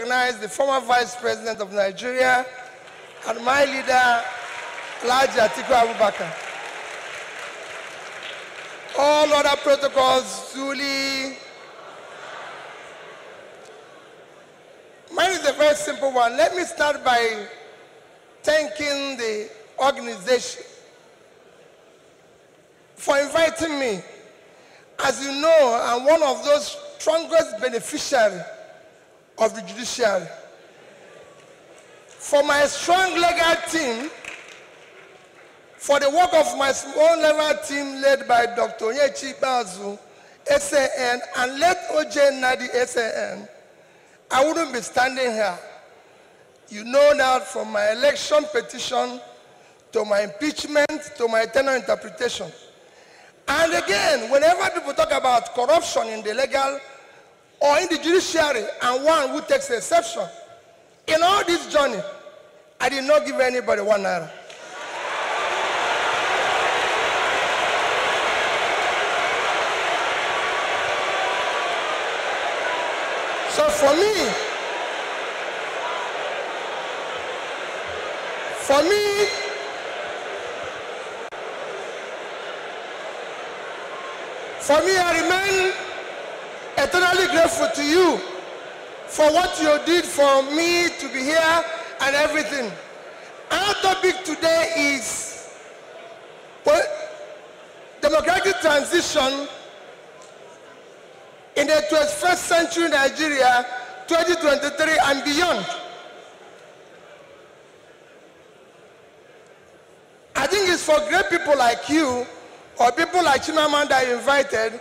recognize the former Vice President of Nigeria and my leader, Alhaji Atiku Abubakar. All other protocols duly. Mine is a very simple one. Let me start by thanking the organization for inviting me. As you know, I'm one of those strongest beneficiaries of the judiciary. For my strong legal team, for the work of my small level team led by Dr. Onyechi Bazu, SAN, and led OJ Nadi, SAN, I wouldn't be standing here. You know that from my election petition to my impeachment to my tenure interpretation. And again, whenever people talk about corruption in the legal or in the judiciary, and one who takes exception, in all this journey, I did not give anybody 1 naira. So for me, I remain eternally grateful to you for what you did for me to be here and everything. Our topic today is democratic transition in the 21st century Nigeria, 2023 and beyond. I think it's for great people like you or people like Chimamanda invited,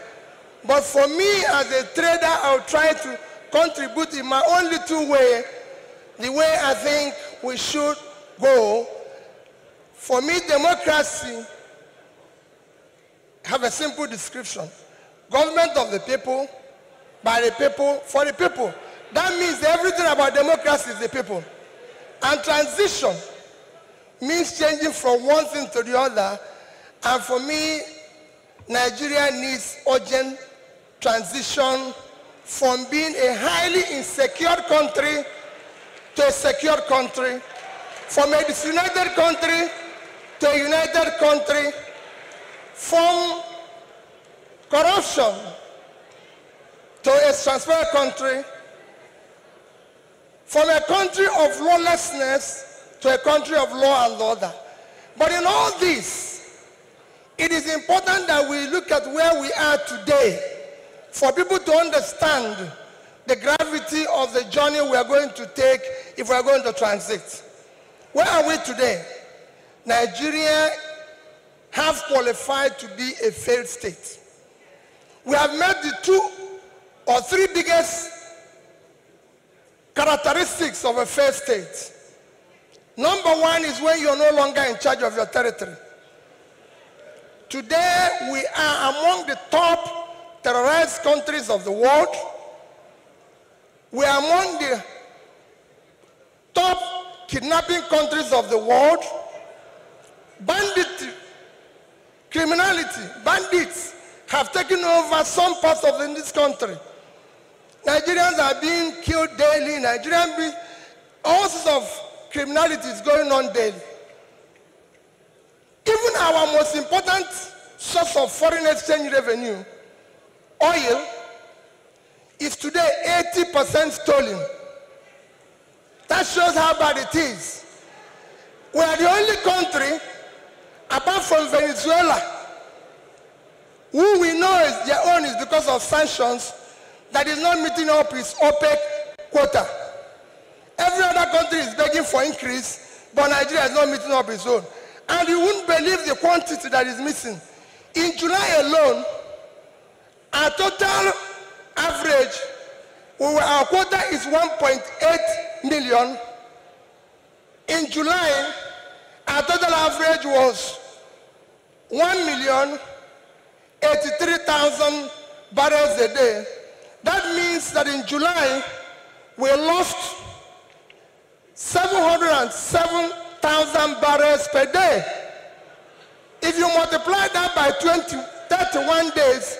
but for me as a trader, I'll try to contribute in my own little way, the way I think we should go. For me, democracy have a simple description. Government of the people, by the people, for the people. That means everything about democracy is the people. And transition means changing from one thing to the other. And for me, Nigeria needs urgent transition from being a highly insecure country to a secure country, from a disunited country to a united country, from corruption to a transparent country, from a country of lawlessness to a country of law and order. But in all this, it is important that we look at where we are today for people to understand the gravity of the journey we are going to take if we are going to transit. Where are we today? Nigeria have qualified to be a failed state. We have met the 2 or 3 biggest characteristics of a failed state. Number 1 is when you are no longer in charge of your territory. Today, we are among the top terrorized countries of the world. We are among the top kidnapping countries of the world. Banditry, criminality, bandits have taken over some parts of this country. Nigerians are being killed daily. All sorts of criminality is going on daily. Even our most important source of foreign exchange revenue, oil, is today 80% stolen. That shows how bad it is. We are the only country, apart from Venezuela, who we know is their own is because of sanctions, that is not meeting up its OPEC quota. Every other country is begging for increase, but Nigeria is not meeting up its own. And you wouldn't believe the quantity that is missing. In July alone, our total average, our quota is 1.8 million. In July, our total average was 1,083,000 barrels a day. That means that in July, we lost 707,000 barrels per day. If you multiply that by 31 days,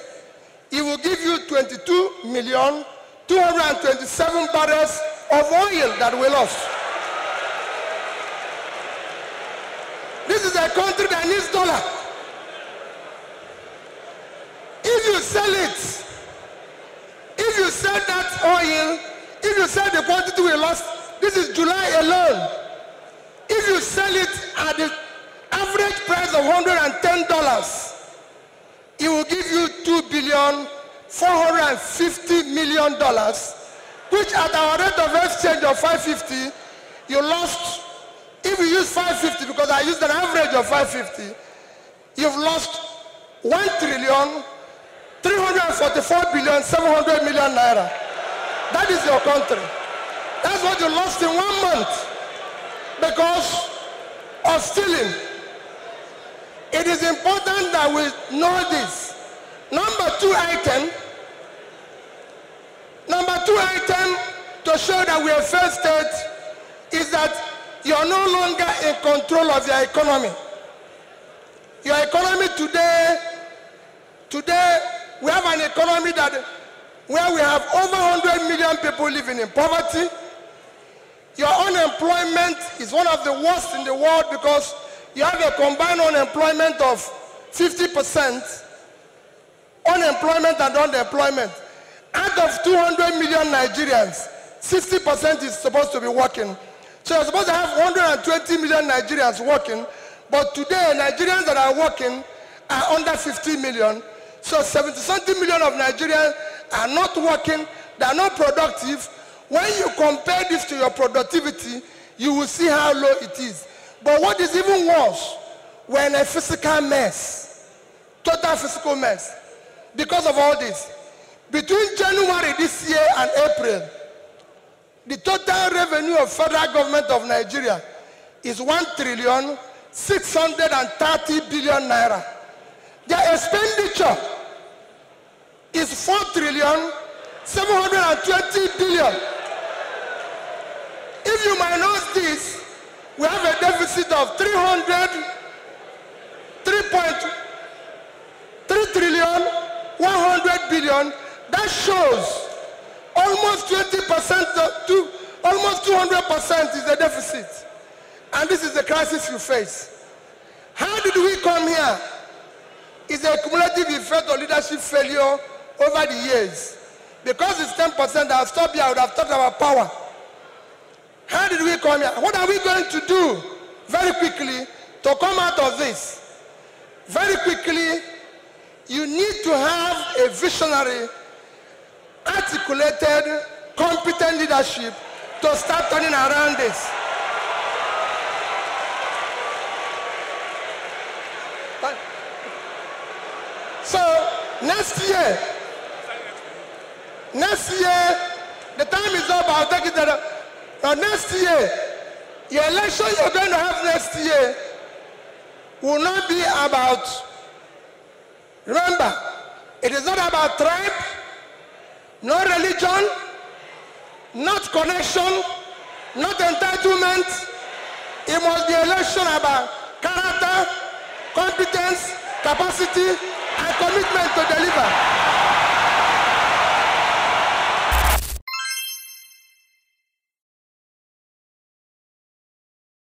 it will give you 22,227,000 barrels of oil that we lost. This is a country that needs dollar. If you sell it, if you sell that oil, if you sell the quantity we lost, this is July alone. If you sell it at the average price of $110, it will give you $2,450,000,000, which at our rate of exchange of 550, you lost. If you use 550, because I used an average of 550, you've lost 1,344,700,000,000 naira. That is your country. That's what you lost in 1 month because of stealing. It is important that we know this. Number two item to show that we are failed state is that you are no longer in control of your economy. Your economy today we have an economy where we have over 100 million people living in poverty. Your unemployment is one of the worst in the world because you have a combined unemployment of 50%, unemployment and unemployment. Out of 200 million Nigerians, 60% is supposed to be working. So you're supposed to have 120 million Nigerians working, but today Nigerians that are working are under 50 million. So 70-something million of Nigerians are not working, they are not productive. When you compare this to your productivity, you will see how low it is. But what is even worse, we're in a physical mess, total physical mess. Because of all this, between January this year and April, the total revenue of federal government of Nigeria is 1,630,000,000,000 naira. Their expenditure is 4,720,000,000,000. If you minus this, we have a deficit of 3,100,000,000,000. That shows almost 20% to almost 200% is the deficit. And this is the crisis you face. How did we come here? It's a cumulative effect of leadership failure over the years. Because it's 10%, I'll stop here, I would have talked about power. How did we come here? What are we going to do very quickly to come out of this? Very quickly, you need to have a visionary, articulated, competent leadership to start turning around this. So next year, the time is up. I'll take it that next year, your election you're going to have next year will not be about, remember, it is not about tribe, no religion, not connection, not entitlement. It must be election about character, competence, capacity, and commitment to deliver.